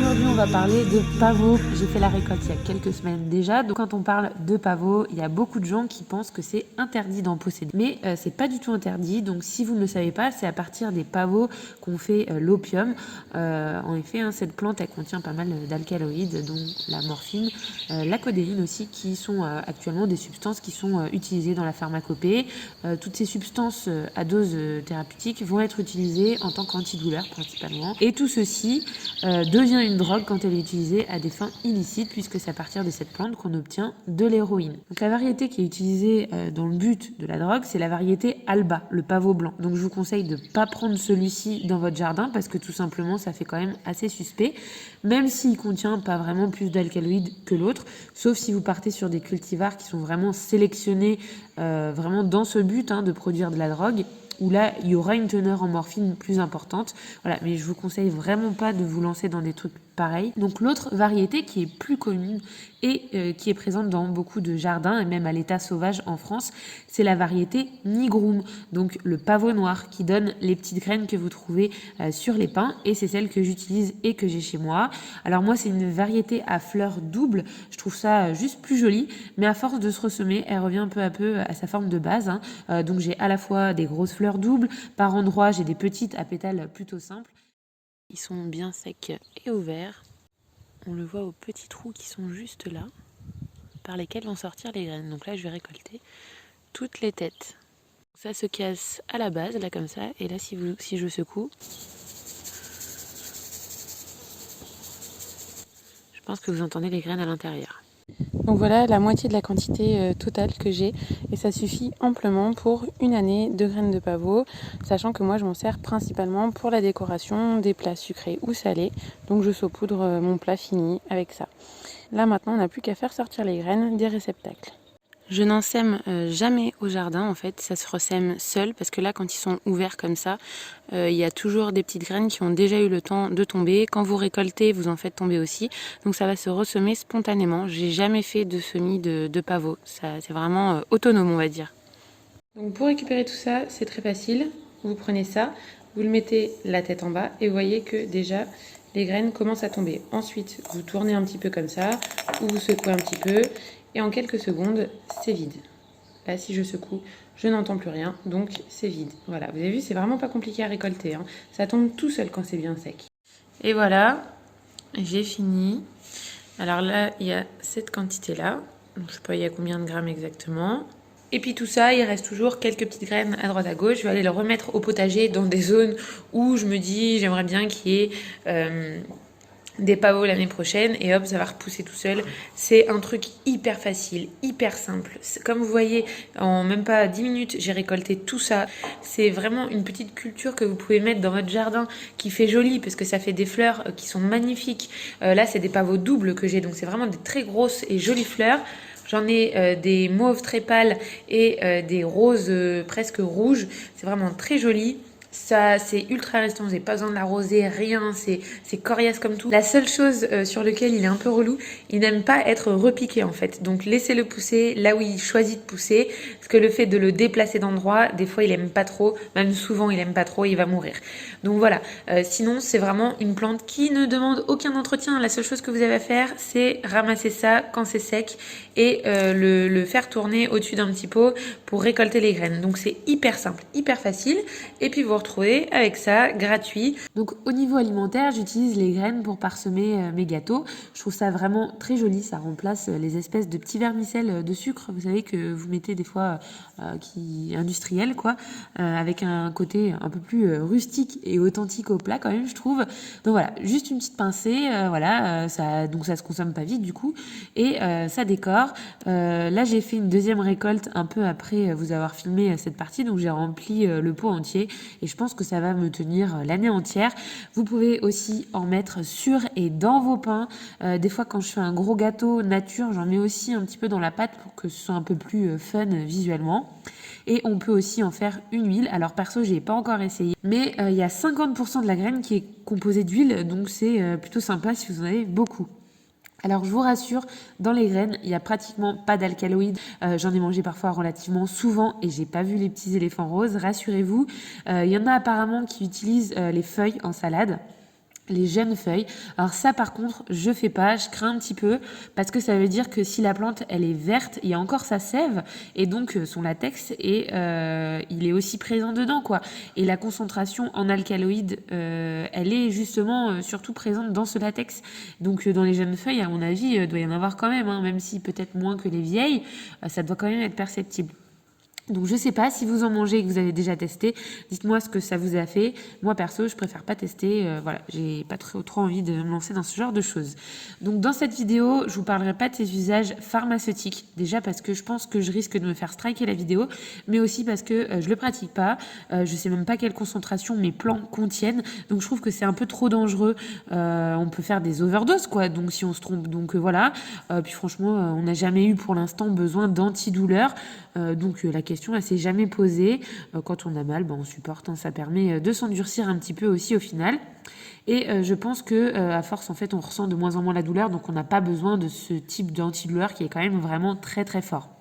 Aujourd'hui, on va parler de pavot. J'ai fait la récolte il y a quelques semaines déjà. Donc, quand on parle de pavot, il y a beaucoup de gens qui pensent que c'est interdit d'en posséder. Mais c'est pas du tout interdit. Donc, si vous ne le savez pas, c'est à partir des pavots qu'on fait l'opium. En effet, cette plante, elle contient pas mal d'alcaloïdes, dont la morphine, la codéine aussi, qui sont actuellement des substances qui sont utilisées dans la pharmacopée. Toutes ces substances à dose thérapeutique vont être utilisées en tant qu'antidouleur principalement. Et tout ceci devient une drogue quand elle est utilisée à des fins illicites, puisque c'est à partir de cette plante qu'on obtient de l'héroïne. Donc la variété qui est utilisée dans le but de la drogue, c'est la variété Alba, le pavot blanc. Donc je vous conseille de ne pas prendre celui-ci dans votre jardin, parce que tout simplement ça fait quand même assez suspect, même s'il contient pas vraiment plus d'alcaloïdes que l'autre, sauf si vous partez sur des cultivars qui sont vraiment sélectionnés vraiment dans ce but de produire de la drogue, où là, il y aura une teneur en morphine plus importante. Voilà, mais je vous conseille vraiment pas de vous lancer dans des trucs pareils. Donc l'autre variété qui est plus commune et qui est présente dans beaucoup de jardins et même à l'état sauvage en France, c'est la variété Nigrum, donc le pavot noir qui donne les petites graines que vous trouvez sur les pins, et c'est celle que j'utilise et que j'ai chez moi. Alors moi, c'est une variété à fleurs doubles, je trouve ça juste plus joli, mais à force de se ressemer, elle revient peu à peu à sa forme de base. Donc j'ai à la fois des grosses fleurs doubles, par endroits j'ai des petites à pétales plutôt simples. Ils sont bien secs et ouverts. On le voit aux petits trous qui sont juste là, par lesquels vont sortir les graines. Donc là, je vais récolter toutes les têtes. Ça se casse à la base, là comme ça, et là si je secoue, je pense que vous entendez les graines à l'intérieur. Donc voilà la moitié de la quantité totale que j'ai, et ça suffit amplement pour une année de graines de pavot, sachant que moi je m'en sers principalement pour la décoration des plats sucrés ou salés, donc je saupoudre mon plat fini avec ça. Là maintenant on n'a plus qu'à faire sortir les graines des réceptacles. Je n'en sème jamais au jardin en fait, ça se ressème seul, parce que là quand ils sont ouverts comme ça, il y a toujours des petites graines qui ont déjà eu le temps de tomber. Quand vous récoltez, vous en faites tomber aussi, donc ça va se ressemer spontanément. J'ai jamais fait de semis de pavot, ça c'est vraiment autonome on va dire. Donc pour récupérer tout ça, c'est très facile, vous prenez ça, vous le mettez la tête en bas et vous voyez que déjà les graines commencent à tomber. Ensuite, vous tournez un petit peu comme ça, ou vous secouez un petit peu, et en quelques secondes, c'est vide. Là, si je secoue, je n'entends plus rien, donc c'est vide. Voilà, vous avez vu, c'est vraiment pas compliqué à récolter. Ça tombe tout seul quand c'est bien sec. Et voilà, j'ai fini. Alors là, il y a cette quantité-là. Je sais pas, il y a combien de grammes exactement. Et puis tout ça, il reste toujours quelques petites graines à droite à gauche. Je vais aller le remettre au potager dans des zones où je me dis, j'aimerais bien qu'il y ait des pavots l'année prochaine, et hop, ça va repousser tout seul. C'est un truc hyper facile, hyper simple. Comme vous voyez, en même pas 10 minutes, j'ai récolté tout ça. C'est vraiment une petite culture que vous pouvez mettre dans votre jardin, qui fait joli, parce que ça fait des fleurs qui sont magnifiques. Là, c'est des pavots doubles que j'ai, donc c'est vraiment des très grosses et jolies fleurs. J'en ai des mauves très pâles et des roses presque rouges. C'est vraiment très joli. Ça, c'est ultra résistant, vous n'avez pas besoin de l'arroser, rien, c'est coriace comme tout. La seule chose sur laquelle il est un peu relou, il n'aime pas être repiqué en fait. Donc laissez-le pousser là où il choisit de pousser, parce que le fait de le déplacer d'endroit, des fois il aime pas trop, même souvent il aime pas trop, il va mourir. Donc voilà, sinon c'est vraiment une plante qui ne demande aucun entretien. La seule chose que vous avez à faire, c'est ramasser ça quand c'est sec et le faire tourner au-dessus d'un petit pot pour récolter les graines. Donc c'est hyper simple, hyper facile, et puis vous retrouver avec ça gratuit. Donc au niveau alimentaire, j'utilise les graines pour parsemer mes gâteaux. Je trouve ça vraiment très joli, ça remplace les espèces de petits vermicelles de sucre, vous savez, que vous mettez des fois qui industriels quoi, avec un côté un peu plus rustique et authentique au plat quand même, je trouve. Donc voilà, juste une petite pincée, donc ça se consomme pas vite du coup, et ça décore. Là j'ai fait une deuxième récolte un peu après vous avoir filmé cette partie, donc j'ai rempli le pot entier, et je pense que ça va me tenir l'année entière. Vous pouvez aussi en mettre sur et dans vos pains. Des fois quand je fais un gros gâteau nature, j'en mets aussi un petit peu dans la pâte pour que ce soit un peu plus fun visuellement. Et on peut aussi en faire une huile. Alors perso, j'ai pas encore essayé, mais il y a 50% de la graine qui est composée d'huile, donc c'est plutôt sympa si vous en avez beaucoup. Alors je vous rassure, dans les graines, il n'y a pratiquement pas d'alcaloïdes. J'en ai mangé parfois relativement souvent et j'ai pas vu les petits éléphants roses, rassurez-vous. Il y en a apparemment qui utilisent les feuilles en salade. les jeunes feuilles. Alors ça par contre je fais pas, je crains un petit peu parce que ça veut dire que si la plante elle est verte, il y a encore sa sève et donc son latex et il est aussi présent dedans quoi. Et la concentration en alcaloïdes elle est justement surtout présente dans ce latex. Donc dans les jeunes feuilles à mon avis doit y en avoir quand même, hein, même si peut-être moins que les vieilles, ça doit quand même être perceptible. Donc je sais pas si vous en mangez et que vous avez déjà testé, dites-moi ce que ça vous a fait. Moi perso, je préfère pas tester, voilà, j'ai pas trop envie de me lancer dans ce genre de choses. Donc dans cette vidéo, je vous parlerai pas de ces usages pharmaceutiques, déjà parce que je pense que je risque de me faire striker la vidéo, mais aussi parce que je le pratique pas, je sais même pas quelle concentration mes plants contiennent, donc je trouve que c'est un peu trop dangereux. On peut faire des overdoses quoi, donc si on se trompe, donc voilà. Puis franchement, on n'a jamais eu pour l'instant besoin d'antidouleurs. Donc la question elle s'est jamais posée. Quand on a mal, on supporte, hein, ça permet de s'endurcir un petit peu aussi au final. Et je pense que à force en fait on ressent de moins en moins la douleur, donc on n'a pas besoin de ce type d'antidouleur qui est quand même vraiment très très fort.